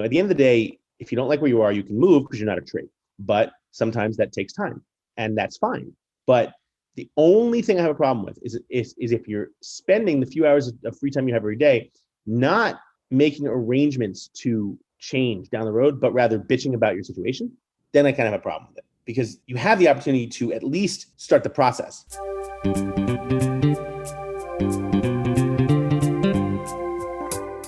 At the end of the day, if you don't like where you are, you can move because you're not a tree. But sometimes that takes time, and that's fine. But the only thing I have a problem with is if you're spending the few hours of free time you have every day, not making arrangements to change down the road, but rather bitching about your situation, then I kind of have a problem with it because you have the opportunity to at least start the process.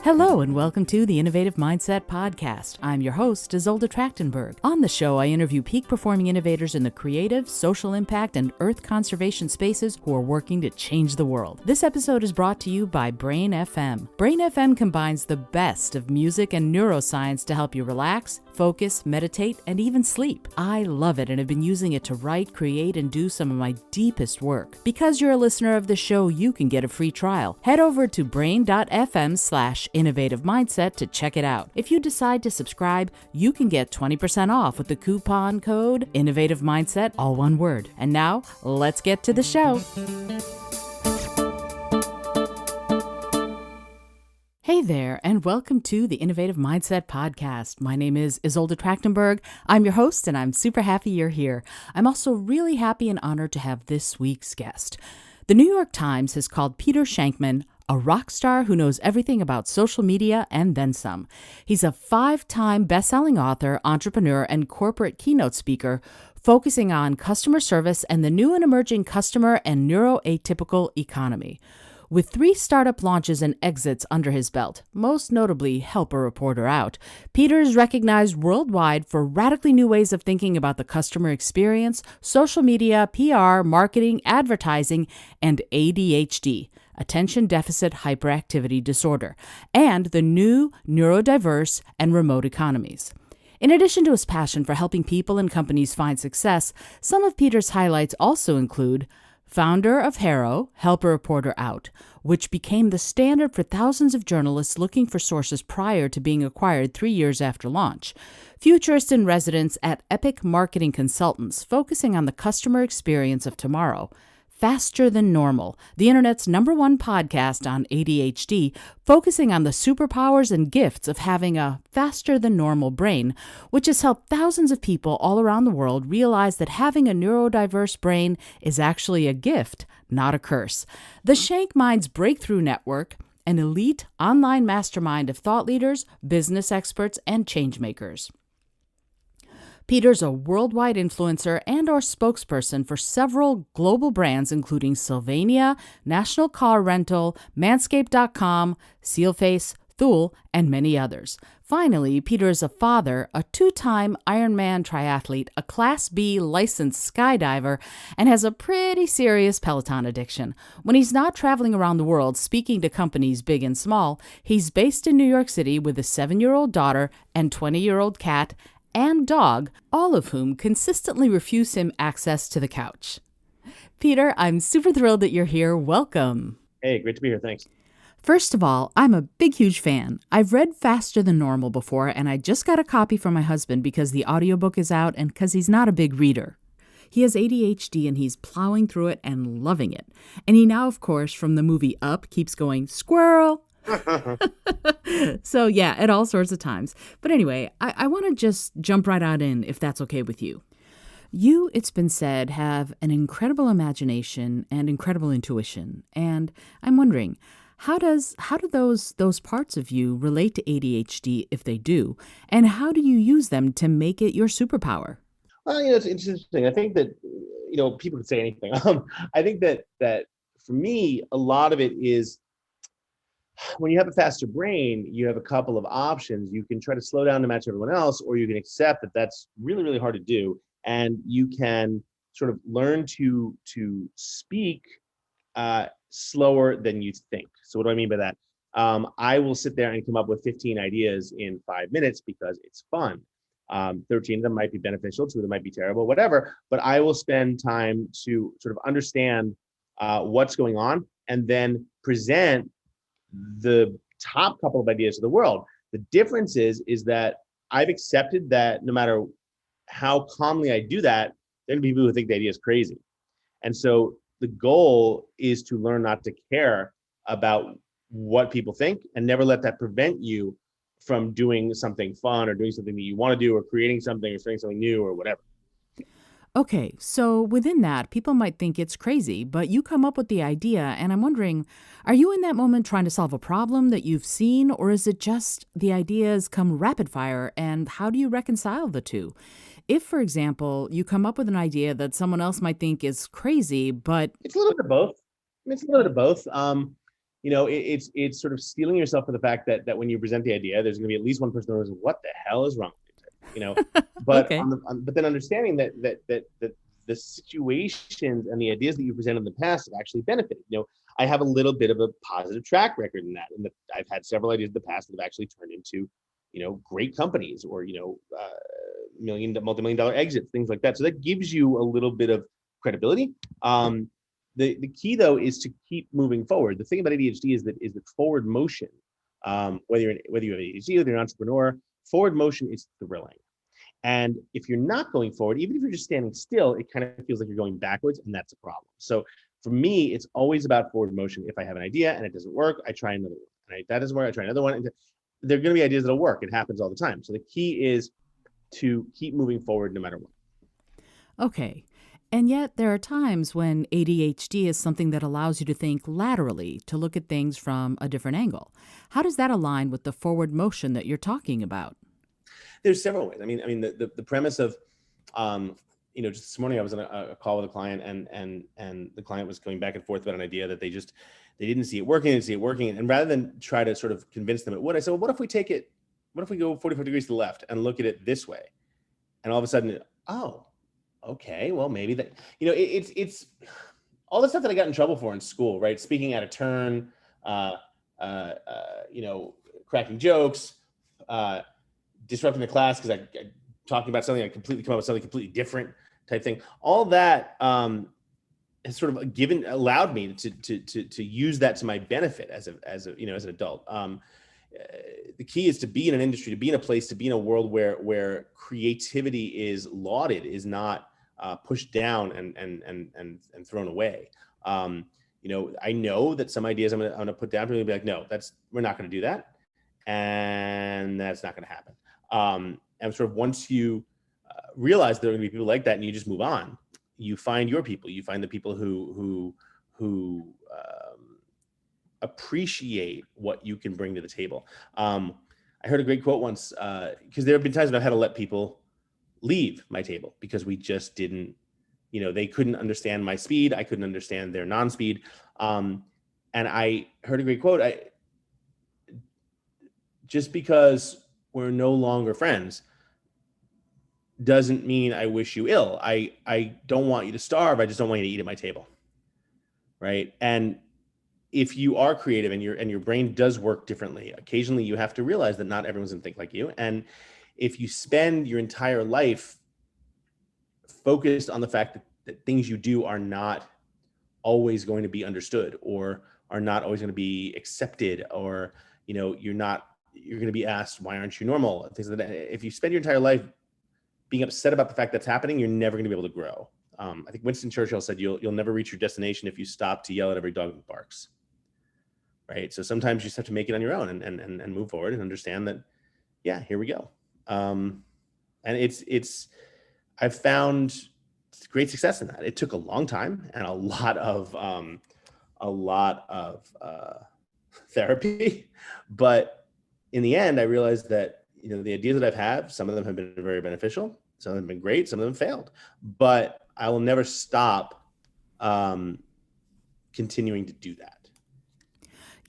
Hello and welcome to the Innovative Mindset Podcast. I'm your host, Isolde Trachtenberg. On the show, I interview peak-performing innovators in the creative, social impact, and earth conservation spaces who are working to change the world. This episode is brought to you by Brain FM. Brain FM combines the best of music and neuroscience to help you relax, focus, meditate, and even sleep. I love it and have been using it to write, create, and do some of my deepest work. Because you're a listener of the show, you can get a free trial. Head over to brain.fm/innovative mindset to check it out. If you decide to subscribe, you can get 20% off with the coupon code Innovative Mindset, all one word. And now, let's get to the show. Hey there, and welcome to the Innovative Mindset Podcast. My name is Isolde Trachtenberg. I'm your host, and I'm super happy you're here. I'm also really happy and honored to have this week's guest. The New York Times has called Peter Shankman a rock star who knows everything about social media and then some. He's a 5-time best-selling author, entrepreneur, and corporate keynote speaker focusing on customer service and the new and emerging customer and neuroatypical economy. With 3 startup launches and exits under his belt, most notably Help a Reporter Out, Peter is recognized worldwide for radically new ways of thinking about the customer experience, social media, PR, marketing, advertising, and ADHD, attention deficit hyperactivity disorder, and the new neurodiverse and remote economies. In addition to his passion for helping people and companies find success, some of Peter's highlights also include founder of HARO, Help a Reporter Out, which became the standard for thousands of journalists looking for sources prior to being acquired 3 years after launch. Futurist in residence at Epic Marketing Consultants, focusing on the customer experience of tomorrow. Faster Than Normal, the internet's #1 podcast on ADHD, focusing on the superpowers and gifts of having a faster-than-normal brain, which has helped thousands of people all around the world realize that having a neurodiverse brain is actually a gift, not a curse. The Shankman's Breakthrough Network, an elite online mastermind of thought leaders, business experts, and changemakers. Peter's a worldwide influencer and or spokesperson for several global brands, including Sylvania, National Car Rental, Manscaped.com, Sealface, Thule, and many others. Finally, Peter is a father, a 2-time Ironman triathlete, a Class B licensed skydiver, and has a pretty serious Peloton addiction. When he's not traveling around the world speaking to companies big and small, he's based in New York City with a 7-year-old daughter and 20-year-old cat and dog, all of whom consistently refuse him access to the couch. Peter, I'm super thrilled that you're here. Welcome. Hey, great to be here. Thanks. First of all, I'm a huge fan. I've read Faster Than Normal before, and I just got a copy for my husband because the audiobook is out and because he's not a big reader. He has ADHD and he's plowing through it and loving it. And he now, of course, from the movie Up, keeps going, squirrel. So yeah, at all sorts of times. But anyway, I want to just jump right on in, if that's okay with you. You, it's been said, have an incredible imagination and incredible intuition. And I'm wondering, how do those parts of you relate to ADHD, if they do? And how do you use them to make it your superpower? Well, it's interesting. I think that, people can say anything. I think that for me, a lot of it is, when you have a faster brain, you have a couple of options. You can try to slow down to match everyone else, or you can accept that that's really, really hard to do. And you can sort of learn to speak slower than you think. So what do I mean by that? I will sit there and come up with 15 ideas in 5 minutes because it's fun. 13 of them might be beneficial, 2 of them might be terrible, whatever. But I will spend time to sort of understand what's going on and then present the top couple of ideas to the world. The difference is that I've accepted that no matter how calmly I do that, there are going to be people who think the idea is crazy. And so the goal is to learn not to care about what people think and never let that prevent you from doing something fun or doing something that you want to do or creating something or starting something new or whatever. Okay, so within that, people might think it's crazy, but you come up with the idea, and I'm wondering, are you in that moment trying to solve a problem that you've seen, or is it just the ideas come rapid fire, and how do you reconcile the two? If, for example, you come up with an idea that someone else might think is crazy, but It's a little bit of both. I mean, it's a little bit of both. It's sort of steeling yourself for the fact that when you present the idea, there's going to be at least one person who goes, "What the hell is wrong with you?" But okay. but then understanding that the situations and the ideas that you presented in the past have actually benefited. I have a little bit of a positive track record in that, and that I've had several ideas in the past that have actually turned into, great companies or multi-million dollar exits, things like that. So that gives you a little bit of credibility. The key though is to keep moving forward. The thing about ADHD is that forward motion. Whether you have ADHD, whether you're an entrepreneur, forward motion is thrilling. And if you're not going forward, even if you're just standing still, it kind of feels like you're going backwards, and that's a problem. So for me, it's always about forward motion. If I have an idea and it doesn't work, I try another one. That doesn't work, I try another one. And there are going to be ideas that'll work. It happens all the time. So the key is to keep moving forward no matter what. Okay. And yet, there are times when ADHD is something that allows you to think laterally, to look at things from a different angle. How does that align with the forward motion that you're talking about? There's several ways. I mean, the premise of, just this morning I was on a call with a client, and the client was going back and forth about an idea that they didn't see it working, and rather than try to sort of convince them it would, I said, well, what if we go 45 degrees to the left and look at it this way? And all of a sudden, oh, okay, well, maybe that, it's all the stuff that I got in trouble for in school, right? Speaking out of turn, cracking jokes, disrupting the class because I talking about something, I completely come up with something completely different type thing. All that has sort of allowed me to use that to my benefit as an adult. The key is to be in an industry, to be in a place, to be in a world where creativity is lauded, is not pushed down and thrown away. I know that some ideas I'm gonna put down, people will be like, no, we're not going to do that, and that's not going to happen. And sort of once you realize there are going to be people like that, and you just move on, you find your people. You find the people who appreciate what you can bring to the table. I heard a great quote once, because there have been times when I've had to let people leave my table because we just didn't, they couldn't understand my speed. I couldn't understand their non-speed. And I heard a great quote. Just because we're no longer friends doesn't mean I wish you ill. I don't want you to starve. I just don't want you to eat at my table. Right. And if you are creative and your brain does work differently, occasionally you have to realize that not everyone's going to think like you. And if you spend your entire life focused on the fact that things you do are not always going to be understood, or are not always going to be accepted, or, you're going to be asked, why aren't you normal? Things like that. If you spend your entire life being upset about the fact that's happening, you're never going to be able to grow. I think Winston Churchill said, you'll never reach your destination if you stop to yell at every dog that barks. Right. So sometimes you just have to make it on your own and move forward and understand that, yeah, here we go. And I've found great success in that. It took a long time and a lot of therapy, but in the end, I realized that, the ideas that I've had, some of them have been very beneficial, some of them have been great, some of them failed, but I will never stop continuing to do that.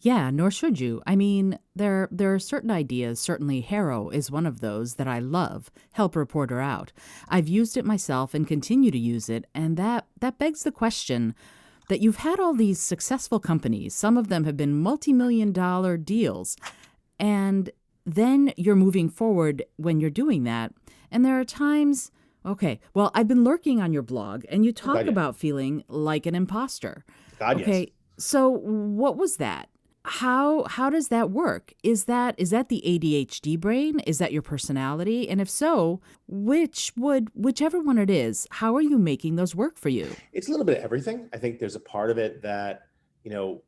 Yeah, nor should you. I mean, there are certain ideas, certainly Harrow is one of those that I love, help reporter out. I've used it myself and continue to use it, and that begs the question that you've had all these successful companies, some of them have been multi-million-dollar deals, and then you're moving forward when you're doing that, and there are times, okay, well, I've been lurking on your blog, and you talk about feeling like an imposter. God, okay, yes. So what was that? How does that work? Is that the ADHD brain? Is that your personality? And if so, whichever one it is, how are you making those work for you? It's a little bit of everything. I think there's a part of it that, no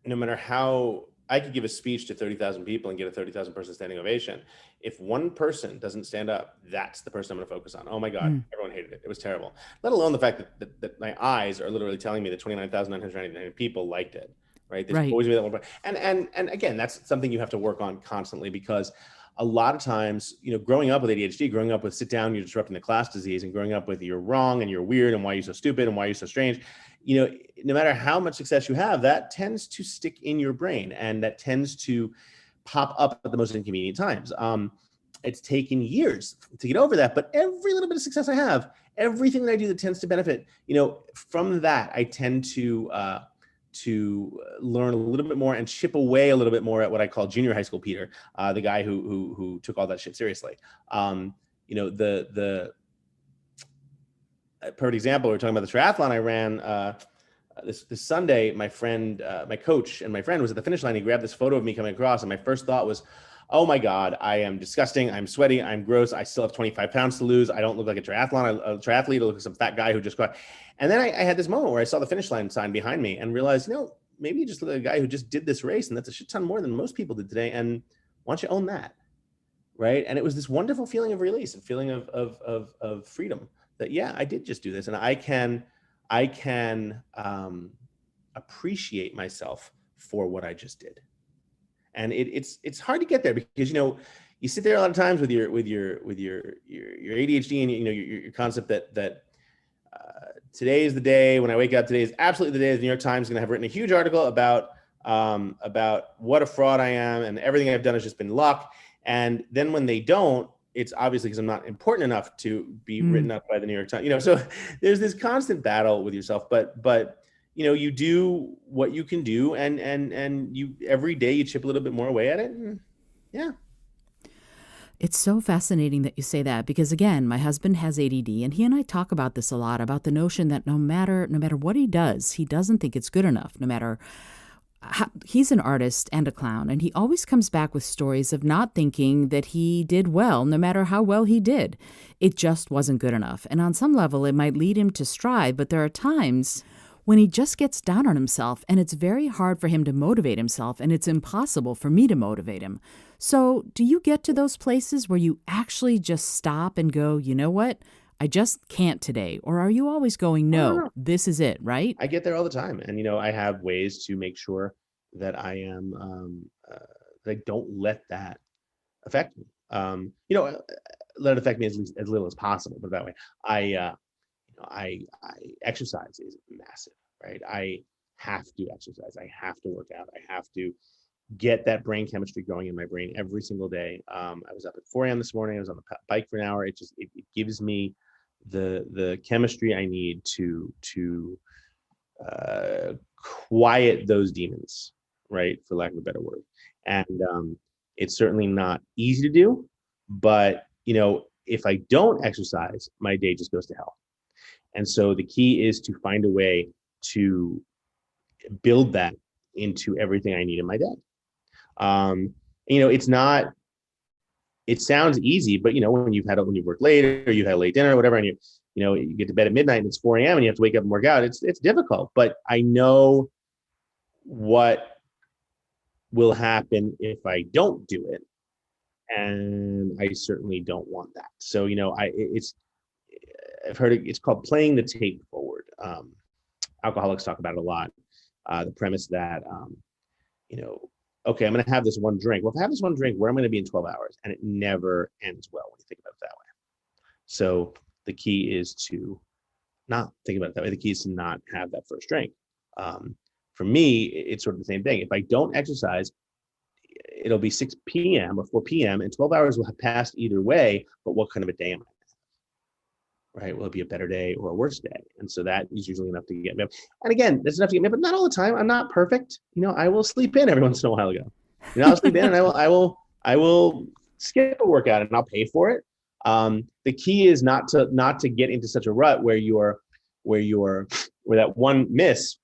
matter how I could give a speech to 30,000 people and get a 30,000 person standing ovation. If one person doesn't stand up, that's the person I'm going to focus on. Oh my God, everyone hated it. It was terrible. Let alone the fact that my eyes are literally telling me that 29,999 people liked it, right? There's Right. always that one. And again, that's something you have to work on constantly, because a lot of times, growing up with ADHD, growing up with sit down, you're disrupting the class disease, and growing up with you're wrong and you're weird and why you're so stupid and why you're so strange, no matter how much success you have, that tends to stick in your brain and that tends to pop up at the most inconvenient times. It's taken years to get over that, but every little bit of success I have, everything that I do that tends to benefit, from that, I tend to learn a little bit more and chip away a little bit more at what I call junior high school Peter, the guy who took all that shit seriously. The perfect example, we're talking about the triathlon I ran this Sunday. My friend, my coach and my friend was at the finish line. He grabbed this photo of me coming across, and my first thought was, oh my God, I am disgusting. I'm sweaty. I'm gross. I still have 25 pounds to lose. I don't look like a triathlete. I look like some fat guy who just got. And then I had this moment where I saw the finish line sign behind me and realized, maybe you just look like a guy who just did this race, and that's a shit ton more than most people did today. And why don't you own that? Right. And it was this wonderful feeling of release and feeling of freedom that, yeah, I did just do this. And I can appreciate myself for what I just did. And it's hard to get there because, you sit there a lot of times with your ADHD and, your concept that today is the day when I wake up. Today is absolutely the day the New York Times is going to have written a huge article about what a fraud I am, and everything I've done has just been luck. And then when they don't, it's obviously because I'm not important enough to be written up by the New York Times. So there's this constant battle with yourself, but you do what you can do, and you every day you chip a little bit more away at it. And yeah. It's so fascinating that you say that, because again, my husband has ADD, and he and I talk about this a lot, about the notion that no matter what he does, he doesn't think it's good enough. No matter he's an artist and a clown, and he always comes back with stories of not thinking that he did well, no matter how well he did. It just wasn't good enough. And on some level, it might lead him to strive, but there are times when he just gets down on himself, and it's very hard for him to motivate himself, and it's impossible for me to motivate him. So do you get to those places where you actually just stop and go, you know what? I just can't today. Or are you always going, no, this is it, right? I get there all the time. And, I have ways to make sure that I am, that I don't let that affect me. Let it affect me as little as possible, but that way I exercise is massive, right? I have to exercise. I have to work out. I have to get that brain chemistry going in my brain every single day. I was up at 4 a.m. this morning. I was on the bike for an hour. It gives me the chemistry I need to quiet those demons, right? For lack of a better word. And it's certainly not easy to do, but if I don't exercise, my day just goes to hell. And so the key is to find a way to build that into everything I need in my day. It's not, it sounds easy, but when you've worked late, or you've had a late dinner or whatever, and you get to bed at midnight and it's 4 a.m. and you have to wake up and work out, it's difficult, but I know what will happen if I don't do it. And I certainly don't want that. So, I've heard it's called playing the tape forward. Alcoholics talk about it a lot. The premise that, okay, I'm going to have this one drink. Well, if I have this one drink, where am I going to be in 12 hours? And it never ends well when you think about it that way. So the key is to not think about it that way. The key is to not have that first drink. For me, it's sort of the same thing. If I don't exercise, it'll be 6 p.m. or 4 p.m. and 12 hours will have passed either way. But what kind of a day am I? Right? Will it be a better day or a worse day? And so that is usually enough to get me up. And again, that's enough to get me up, but not all the time. I'm not perfect. I will sleep in every once in a while ago. I'll sleep in, and I will skip a workout, and I'll pay for it. The key is not to get into such a rut where that one miss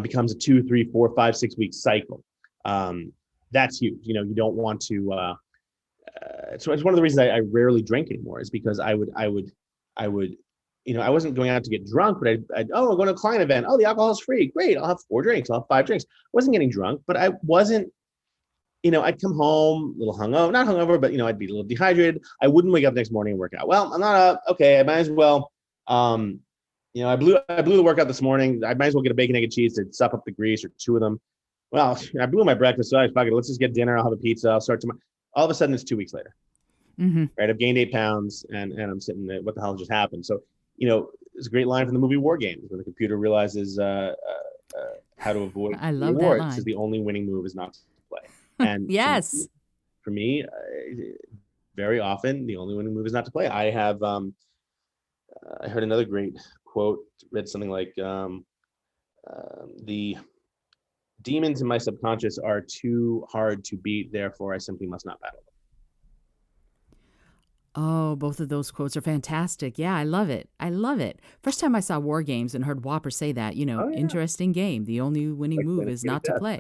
becomes a 2, 3, 4, 5, 6 week cycle. That's huge. You don't want to. It's one of the reasons I rarely drink anymore, is because I would I wasn't going out to get drunk, but I'm going to a client event. Oh, the alcohol is free. Great. I'll have 4 drinks. I'll have 5 drinks. I wasn't getting drunk, but I wasn't, I'd come home a little hungover, not hungover, but, I'd be a little dehydrated. I wouldn't wake up the next morning and work out. Well, I'm not up. Okay. I might as well, I blew the workout this morning. I might as well get a bacon, egg, and cheese to suck up the grease, or 2 of them. Well, I blew my breakfast. So fuck it. Let's just get dinner. I'll have a pizza. I'll start tomorrow. All of a sudden it's 2 weeks later. Mm-hmm. Right. I've gained 8 pounds and I'm sitting there. What the hell just happened? So, it's a great line from the movie War Games, where the computer realizes how to avoid I love rewards. that line. Because the only winning move is not to play. And yes, for me, very often the only winning move is not to play. I have I heard another great quote, read something like the demons in my subconscious are too hard to beat, therefore I simply must not battle them. Oh, both of those quotes are fantastic. Yeah, I love it. I love it. First time I saw War Games and heard Whopper say that, Oh, yeah. Interesting game. The only winning move is not to play.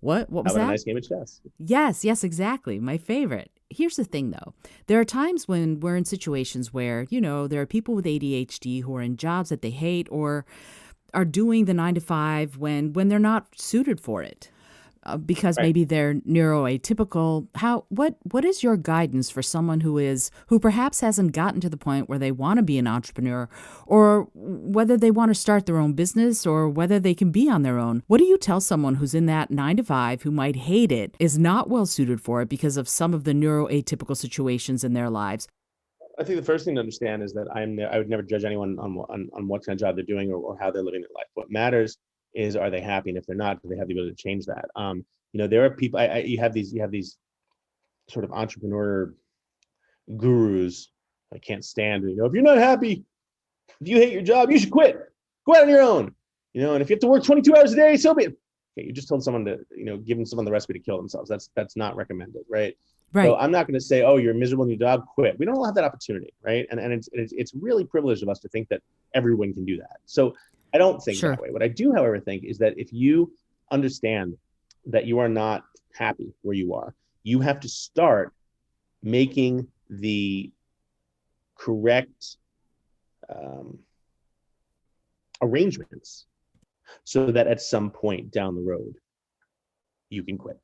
What was How about that? a nice game of chess? Yes, exactly. My favorite. Here's the thing, though. There are times when we're in situations where, there are people with ADHD who are in jobs that they hate or are doing the 9 to 5 when they're not suited for it. Because Right. maybe they're neuroatypical. What is your guidance for someone who perhaps hasn't gotten to the point where they want to be an entrepreneur, or whether they want to start their own business, or whether they can be on their own? What do you tell someone who's in that 9 to 5 who might hate it, is not well suited for it because of some of the neuroatypical situations in their lives? I think the first thing to understand is that I would never judge anyone on what kind of job they're doing or how they're living their life. What matters is, are they happy? And if they're not, do they have the ability to change that? There are people. You have these sort of entrepreneur gurus I can't stand. If you're not happy, if you hate your job, you should quit. Go out on your own. And if you have to work 22 hours a day, so be it. Okay, you just told someone to, giving someone the recipe to kill themselves. That's not recommended, right? Right. So I'm not going to say, oh, you're miserable in your job, quit. We don't all have that opportunity, right? And it's really privileged of us to think that everyone can do that. So I don't think Sure. that way. What I do, however, think is that if you understand that you are not happy where you are, you have to start making the correct arrangements so that at some point down the road, you can quit.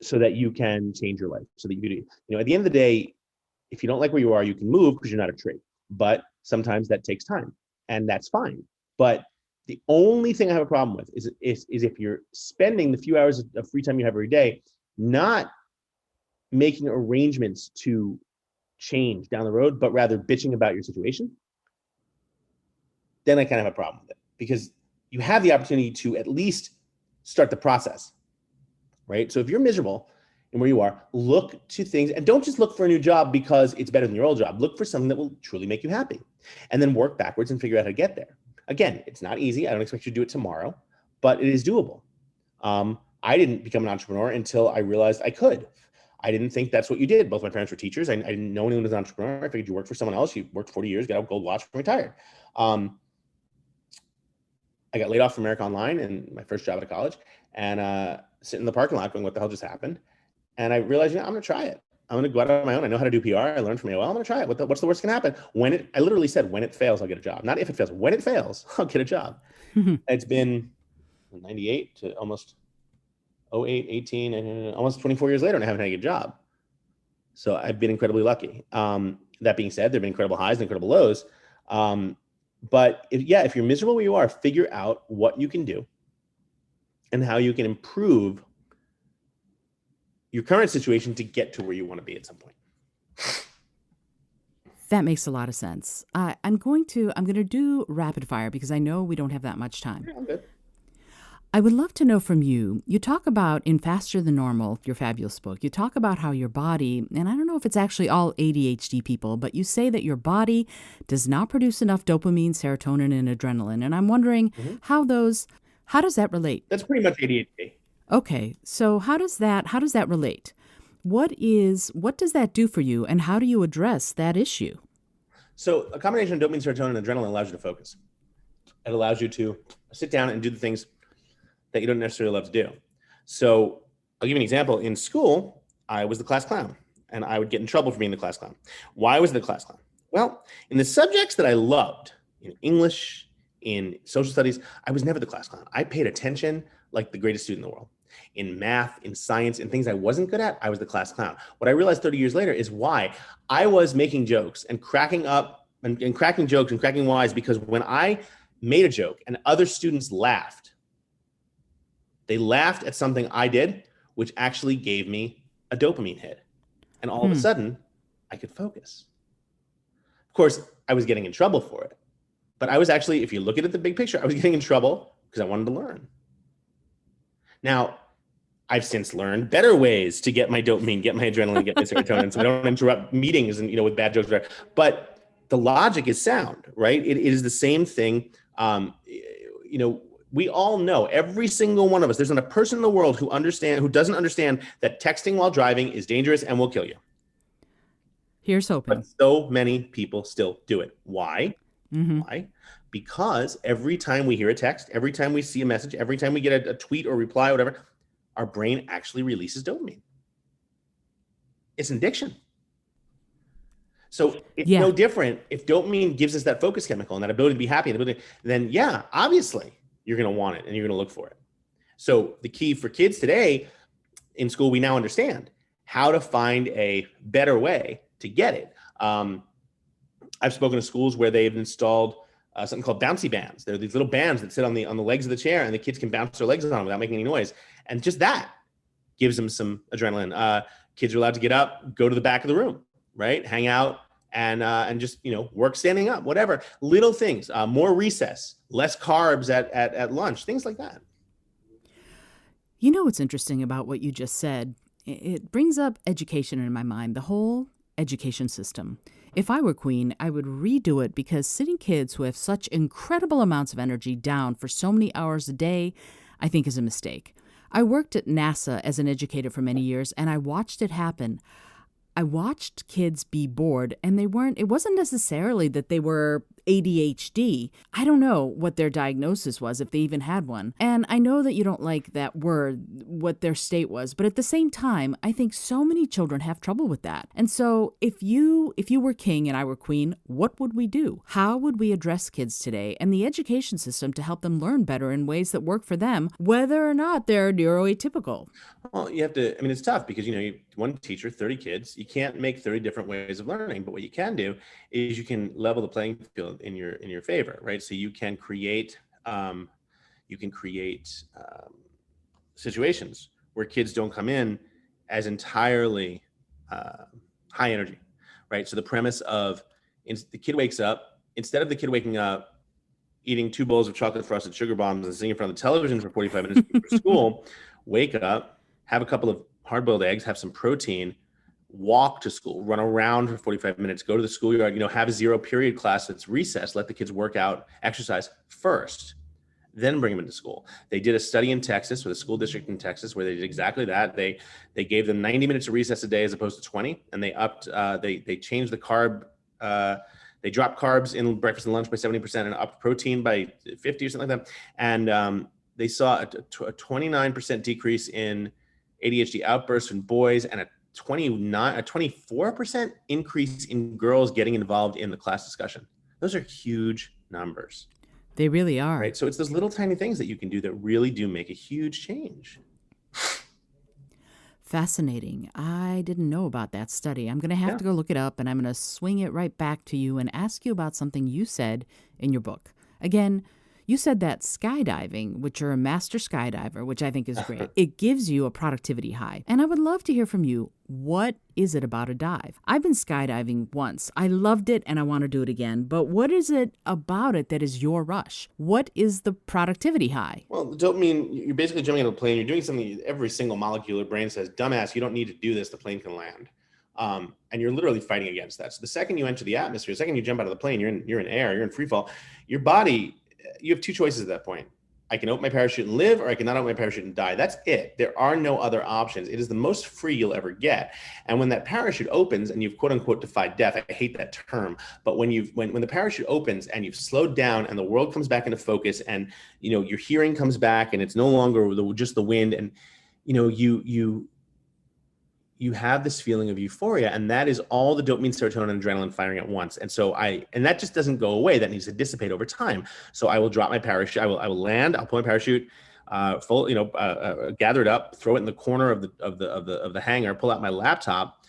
So that you can change your life, so that you do, at the end of the day, if you don't like where you are, you can move because you're not a tree. But sometimes that takes time, and that's fine. But the only thing I have a problem with is if you're spending the few hours of free time you have every day not making arrangements to change down the road, but rather bitching about your situation, then I kind of have a problem with it, because you have the opportunity to at least start the process, right? So if you're miserable in where you are, look to things, and don't just look for a new job because it's better than your old job. Look for something that will truly make you happy, and then work backwards and figure out how to get there. Again, it's not easy. I don't expect you to do it tomorrow, but it is doable. I didn't become an entrepreneur until I realized I could. I didn't think that's what you did. Both my parents were teachers. I didn't know anyone was an entrepreneur. I figured you worked for someone else. You worked 40 years, got a gold watch, and retired. I got laid off from America Online and my first job out of college, and sitting in the parking lot going, what the hell just happened? And I realized, I'm going to try it. I'm going to go out on my own. I know how to do PR. I learned from AOL. I'm going to try it. What's the worst that can happen? I literally said, when it fails, I'll get a job. Not if it fails. When it fails, I'll get a job. It's been 98 to almost 08, 18, and almost 24 years later, and I haven't had a good job. So I've been incredibly lucky. That being said, there have been incredible highs and incredible lows. But if you're miserable where you are, figure out what you can do and how you can improve your current situation to get to where you want to be at some point. That makes a lot of sense. I'm going to do rapid fire because I know we don't have that much time. Yeah, I'm good. I would love to know from you. You talk about in Faster Than Normal, your fabulous book, you talk about how your body, and I don't know if it's actually all ADHD people, but you say that your body does not produce enough dopamine, serotonin, and adrenaline. And I'm wondering how does that relate? That's pretty much ADHD. Okay, so how does that relate? What does that do for you, and how do you address that issue? So a combination of dopamine, serotonin, and adrenaline allows you to focus. It allows you to sit down and do the things that you don't necessarily love to do. So I'll give you an example. In school, I was the class clown, and I would get in trouble for being the class clown. Why was I the class clown? Well, in the subjects that I loved, in English, in social studies, I was never the class clown. I paid attention like the greatest student in the world. In math, in science, in things I wasn't good at, I was the class clown. What I realized 30 years later is why I was making jokes and cracking up and cracking jokes and cracking wise, because when I made a joke and other students laughed, they laughed at something I did, which actually gave me a dopamine hit. And all of a sudden, I could focus. Of course, I was getting in trouble for it. But I was actually, if you look at it, the big picture, I was getting in trouble because I wanted to learn. Now, I've since learned better ways to get my dopamine, get my adrenaline, get my serotonin, so I don't interrupt meetings and with bad jokes. But the logic is sound, right? It is the same thing. We all know, every single one of us, there's not a person in the world who doesn't understand that texting while driving is dangerous and will kill you. Here's hoping. But so many people still do it. Why? Why? Because every time we hear a text, every time we see a message, every time we get a tweet or reply or whatever, our brain actually releases dopamine. It's an addiction. So it's no different. If dopamine gives us that focus chemical and that ability to be happy, then yeah, obviously you're going to want it and you're going to look for it. So the key for kids today in school, we now understand how to find a better way to get it. I've spoken to schools where they've installed something called bouncy bands. They're these little bands that sit on the legs of the chair, and the kids can bounce their legs on them without making any noise. And just that gives them some adrenaline. Kids are allowed to get up, go to the back of the room, right? Hang out and just work standing up, whatever. Little things, more recess, less carbs at lunch, things like that. You know what's interesting about what you just said? It brings up education in my mind, the whole education system. If I were queen, I would redo it, because sitting kids who have such incredible amounts of energy down for so many hours a day, I think is a mistake. I worked at NASA as an educator for many years, and I watched it happen. I watched kids be bored, and it wasn't necessarily that they were ADHD. I don't know what their diagnosis was, if they even had one. And I know that you don't like that word, what their state was, but at the same time, I think so many children have trouble with that. And so if you were king and I were queen, what would we do? How would we address kids today and the education system to help them learn better in ways that work for them, whether or not they're neuroatypical? Well, you have to, it's tough because, one teacher, 30 kids, you can't make 30 different ways of learning, but what you can do is you can level the playing field in your favor, right? So you can create situations where kids don't come in as entirely high energy, right? So the premise of the kid wakes up, instead of the kid waking up, eating 2 bowls of chocolate frosted sugar bombs and sitting in front of the television for 45 minutes before school, wake up, have a couple of hard-boiled eggs, have some protein, walk to school, run around for 45 minutes, go to the schoolyard, have a 0 period class that's recess, let the kids work out, exercise first, then bring them into school. They did a study in Texas, with a school district in Texas, where they did exactly that. They gave them 90 minutes of recess a day as opposed to 20, and they they changed the carb, they dropped carbs in breakfast and lunch by 70% and upped protein by 50 or something like that. And they saw a 29% decrease in ADHD outbursts in boys and a 24% increase in girls getting involved in the class discussion. Those are huge numbers. They really are. Right. So it's those little tiny things that you can do that really do make a huge change. Fascinating. I didn't know about that study. I'm going to have to go look it up, and I'm going to swing it right back to you and ask you about something you said in your book. Again, you said that skydiving, which you're a master skydiver, which I think is great, it gives you a productivity high. And I would love to hear from you. What is it about a dive? I've been skydiving once. I loved it and I want to do it again. But what is it about it that is your rush? What is the productivity high? Well, dopamine, you're basically jumping out of a plane. You're doing something every single molecule your brain says, dumbass, you don't need to do this. The plane can land. And you're literally fighting against that. So the second you enter the atmosphere, the second you jump out of the plane, you're in air, you're in free fall. Your body, you have 2 choices at that point. I can open my parachute and live, or I cannot open my parachute and die. That's it. There are no other options. It is the most free you'll ever get. And when that parachute opens and you've quote unquote defied death, I hate that term, but when the parachute opens and you've slowed down and the world comes back into focus and your hearing comes back and it's no longer just the wind, and you you have this feeling of euphoria, and that is all the dopamine, serotonin, and adrenaline firing at once. And so and that just doesn't go away. That needs to dissipate over time. So I will drop my parachute. I will land. I'll pull my parachute, gather it up, throw it in the corner of the hangar, pull out my laptop,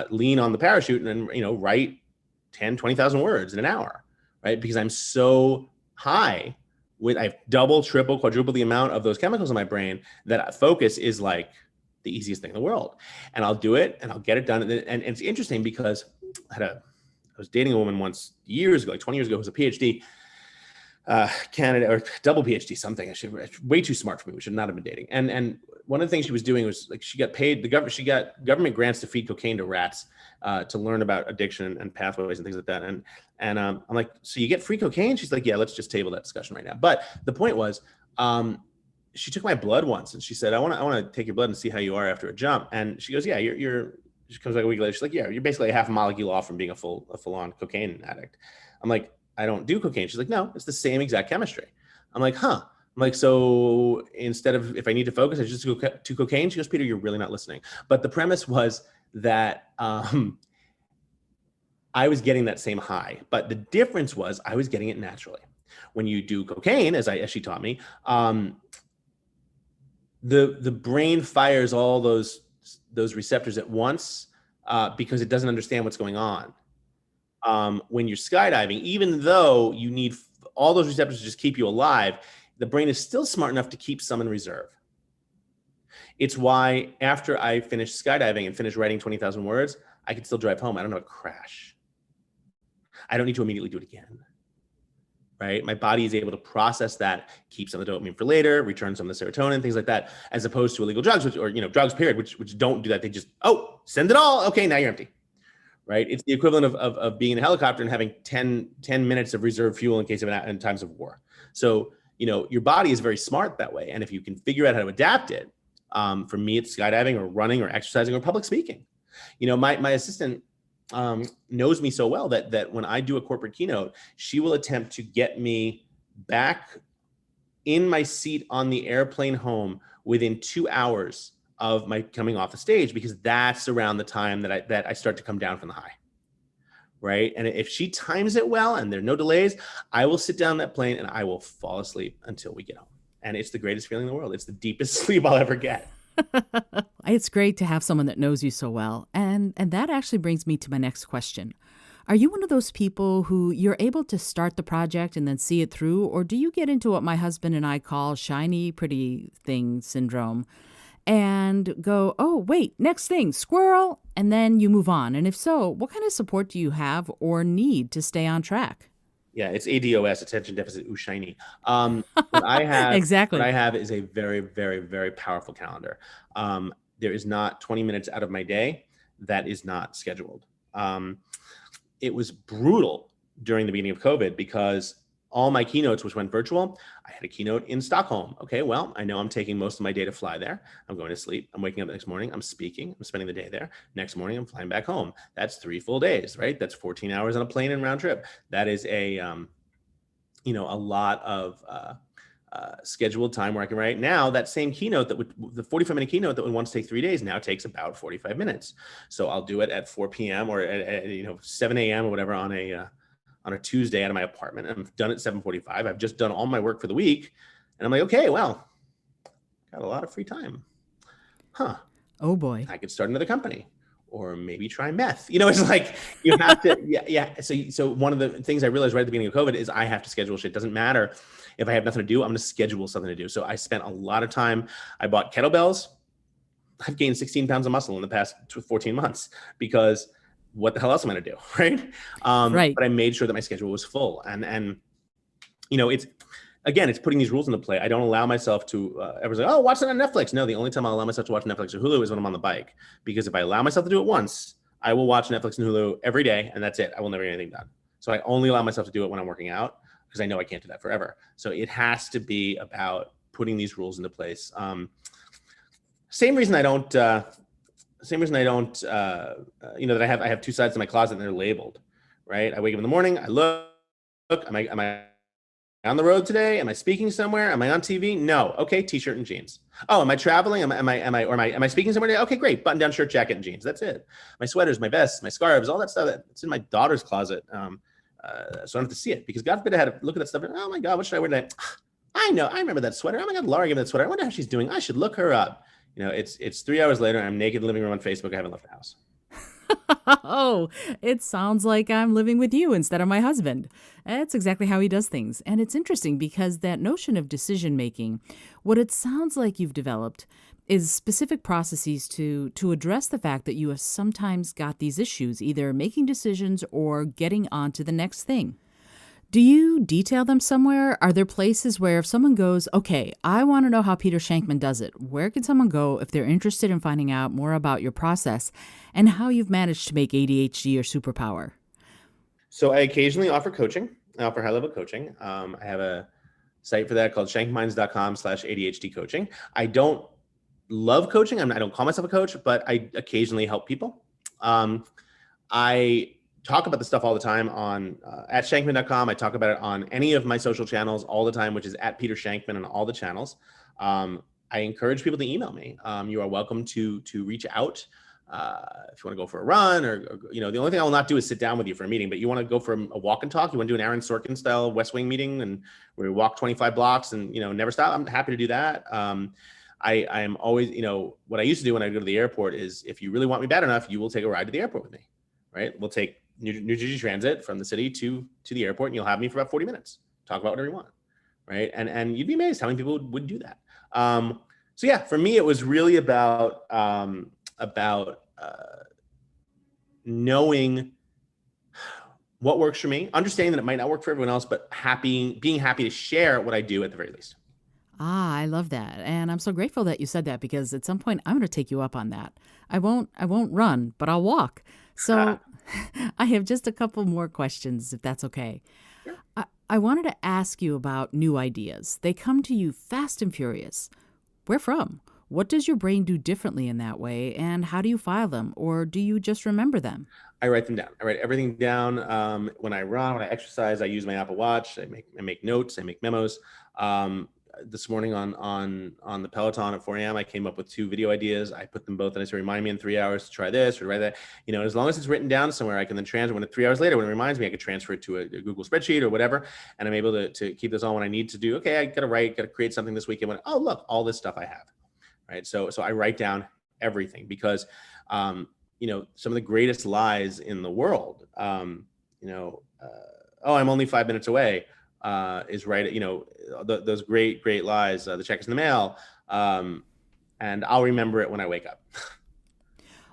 lean on the parachute, and then write 10, 20,000 words in an hour, right? Because I'm so high I have double, triple, quadruple the amount of those chemicals in my brain that focus is like the easiest thing in the world. And I'll do it and I'll get it done. And it's interesting because I was dating a woman once years ago, like 20 years ago, who was a PhD candidate or double PhD something. Way too smart for me. We should not have been dating. And one of the things she was doing was like she got paid. She got government grants to feed cocaine to rats to learn about addiction and pathways and things like that. And I'm like, so you get free cocaine? She's like, yeah, let's just table that discussion right now. But the point was, she took my blood once and she said, I want to take your blood and see how you are after a jump. And she goes, yeah, she comes back a week later. She's like, yeah, you're basically a half a molecule off from being a full-on cocaine addict. I'm like, I don't do cocaine. She's like, no, it's the same exact chemistry. I'm like, huh. I'm like, so instead of, if I need to focus, I just go to cocaine. She goes, Peter, you're really not listening. But the premise was that I was getting that same high, but the difference was I was getting it naturally. When you do cocaine, as she taught me, the brain fires all those receptors at once because it doesn't understand what's going on. When you're skydiving, even though you need all those receptors to just keep you alive, the brain is still smart enough to keep some in reserve. It's why after I finished skydiving and finished writing 20,000 words, I could still drive home. I don't have a crash. I don't need to immediately do it again. Right? My body is able to process that, keep some of the dopamine for later, return some of the serotonin, things like that, as opposed to illegal drugs, drugs period, which don't do that. They just, send it all. Okay, now you're empty. Right? It's the equivalent of being in a helicopter and having 10 minutes of reserve fuel in case of in times of war. So, your body is very smart that way. And if you can figure out how to adapt it, for me, it's skydiving or running or exercising or public speaking. My assistant knows me so well that when I do a corporate keynote, she will attempt to get me back in my seat on the airplane home within 2 hours of my coming off the stage, because that's around the time that I start to come down from the high. Right. And if she times it well and there are no delays, I will sit down on that plane and I will fall asleep until we get home. And it's the greatest feeling in the world. It's the deepest sleep I'll ever get. It's great to have someone that knows you so well. And that actually brings me to my next question. Are you one of those people who you're able to start the project and then see it through? Or do you get into what my husband and I call shiny, pretty thing syndrome and go, oh, wait, next thing, squirrel, and then you move on? And if so, what kind of support do you have or need to stay on track? Yeah, it's ADOS, attention deficit shiny. What I have, exactly. What I have is a very, very, very powerful calendar. There is not 20 minutes out of my day that is not scheduled. It was brutal during the beginning of COVID because all my keynotes, which went virtual, I had a keynote in Stockholm. Okay, well, I know I'm taking most of my day to fly there. I'm going to sleep. I'm waking up the next morning. I'm speaking. I'm spending the day there. Next morning, I'm flying back home. That's 3 full days, right? That's 14 hours on a plane and round trip. That is a lot of scheduled time where I can write. Now, that same keynote the 45-minute keynote that would once take 3 days now takes about 45 minutes. So I'll do it at 4 p.m. or at 7 a.m. or whatever on a Tuesday out of my apartment. I'm done at 7:45. I've just done all my work for the week. And I'm like, okay, well, got a lot of free time. Huh. Oh boy. I could start another company or maybe try meth. It's like you have to, yeah. So one of the things I realized right at the beginning of COVID is I have to schedule shit. It doesn't matter if I have nothing to do, I'm going to schedule something to do. So I spent a lot of time. I bought kettlebells. I've gained 16 pounds of muscle in the past 14 months because what the hell else am I going to do? Right. Right. But I made sure that my schedule was full and it's putting these rules into play. I don't allow myself to everyone's like, oh, watch it on Netflix. No, the only time I'll allow myself to watch Netflix or Hulu is when I'm on the bike, because if I allow myself to do it once, I will watch Netflix and Hulu every day. And that's it. I will never get anything done. So I only allow myself to do it when I'm working out because I know I can't do that forever. So it has to be about putting these rules into place. Same reason I don't, that I have 2 sides to my closet and they're labeled, right? I wake up in the morning, I look, am I on the road today? Am I speaking somewhere? Am I on TV? No. Okay, t-shirt and jeans. Oh, am I traveling? Am I speaking somewhere today? Okay, great. Button down shirt, jacket, and jeans. That's it. My sweaters, my vests, my scarves, all that stuff. It's in my daughter's closet. So I don't have to see it, because God forbid I had to look at that stuff. And, oh my God, what should I wear today? I know. I remember that sweater. Oh my God, Laura gave me that sweater. I wonder how she's doing. I should look her up. It's 3 hours later. I'm naked in the living room on Facebook. I haven't left the house. Oh, it sounds like I'm living with you instead of my husband. That's exactly how he does things. And it's interesting because that notion of decision making, what it sounds like you've developed is specific processes to address the fact that you have sometimes got these issues, either making decisions or getting on to the next thing. Do you detail them somewhere? Are there places where if someone goes, okay, I want to know how Peter Shankman does it, where can someone go if they're interested in finding out more about your process and how you've managed to make ADHD your superpower? So I occasionally offer coaching. I offer high-level coaching. I have a site for that called shankminds.com/ADHD coaching. I don't love coaching. I don't call myself a coach, but I occasionally help people. I talk about this stuff all the time on at shankman.com. I talk about it on any of my social channels all the time, which is at Peter Shankman on all the channels. I encourage people to email me. You are welcome to reach out if you want to go for a run, or the only thing I will not do is sit down with you for a meeting. But you want to go for a walk and talk. You want to do an Aaron Sorkin style West Wing meeting, and where we walk 25 blocks and never stop. I'm happy to do that. I am always, what I used to do when I go to the airport is, if you really want me bad enough, you will take a ride to the airport with me, right? We'll take New Jersey Transit from the city to the airport, and you'll have me for about 40 minutes. Talk about whatever you want, right? And you'd be amazed how many people would do that. So yeah, for me, it was really about knowing what works for me, understanding that it might not work for everyone else, but being happy to share what I do at the very least. Ah, I love that. And I'm so grateful that you said that, because at some point I'm going to take you up on that. I won't run, but I'll walk. So I have just a couple more questions, if that's okay. Sure. I wanted to ask you about new ideas. They come to you fast and furious. Where from? What does your brain do differently in that way? And how do you file them? Or do you just remember them? I write them down. I write everything down. When I run, when I exercise, I use my Apple Watch. I make notes. I make memos. This morning on the Peloton at 4 a.m., I came up with 2 video ideas. I put them both in. I said, remind me in 3 hours to try this or to write that. As long as it's written down somewhere, I can then transfer. When 3 hours later, when it reminds me, I could transfer it to a Google spreadsheet or whatever. And I'm able to keep this on when I need to do. Okay, I got to create something this weekend. Oh, look, all this stuff I have. Right. So I write down everything, because, some of the greatest lies in the world, oh, I'm only 5 minutes away. Is right. Those great lies, the check is in the mail. And I'll remember it when I wake up.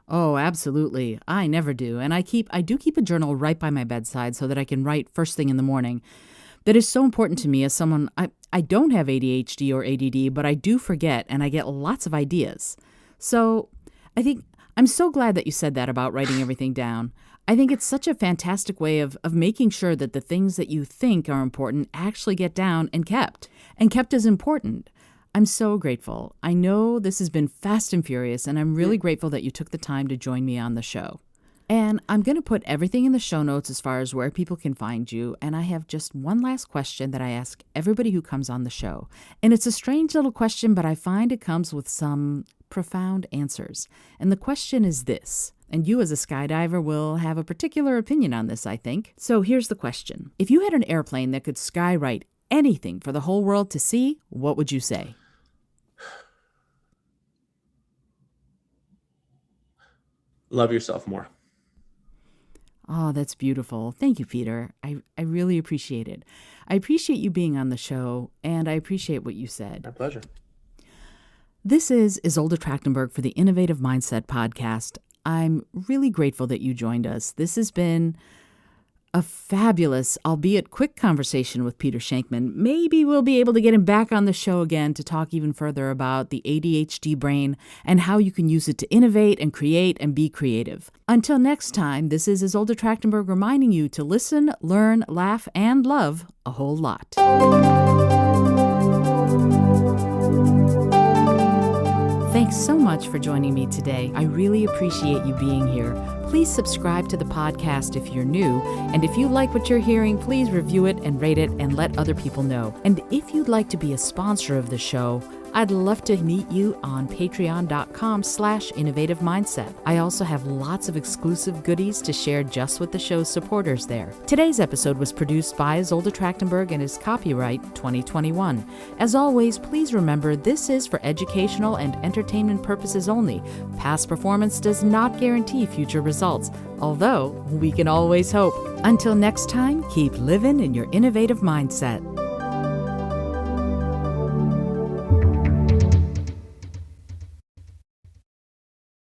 Oh, absolutely. I never do. And I do keep a journal right by my bedside so that I can write first thing in the morning. That is so important to me as someone, I don't have ADHD or ADD, but I do forget, and I get lots of ideas. So I think I'm so glad that you said that about writing everything down. I think it's such a fantastic way of making sure that the things that you think are important actually get down and kept as important. I'm so grateful. I know this has been fast and furious, and I'm really grateful that you took the time to join me on the show. And I'm going to put everything in the show notes as far as where people can find you. And I have just one last question that I ask everybody who comes on the show. And it's a strange little question, but I find it comes with some profound answers. And the question is this. And you as a skydiver will have a particular opinion on this, I think. So here's the question. If you had an airplane that could skywrite anything for the whole world to see, what would you say? Love yourself more. Oh, that's beautiful. Thank you, Peter. I really appreciate it. I appreciate you being on the show, and I appreciate what you said. My pleasure. This is Isolde Trachtenberg for the Innovative Mindset Podcast. I'm really grateful that you joined us. This has been a fabulous, albeit quick conversation with Peter Shankman. Maybe we'll be able to get him back on the show again to talk even further about the ADHD brain and how you can use it to innovate and create and be creative. Until next time, this is Isolde Trachtenberg reminding you to listen, learn, laugh, and love a whole lot. Thanks so much for joining me today. I really appreciate you being here. Please subscribe to the podcast if you're new, and if you like what you're hearing, please review it and rate it and let other people know. And if you'd like to be a sponsor of the show, I'd love to meet you on patreon.com/innovative mindset. I also have lots of exclusive goodies to share just with the show's supporters there. Today's episode was produced by Isolde Trachtenberg and is copyright 2021. As always, please remember this is for educational and entertainment purposes only. Past performance does not guarantee future results, although we can always hope. Until next time, keep living in your innovative mindset.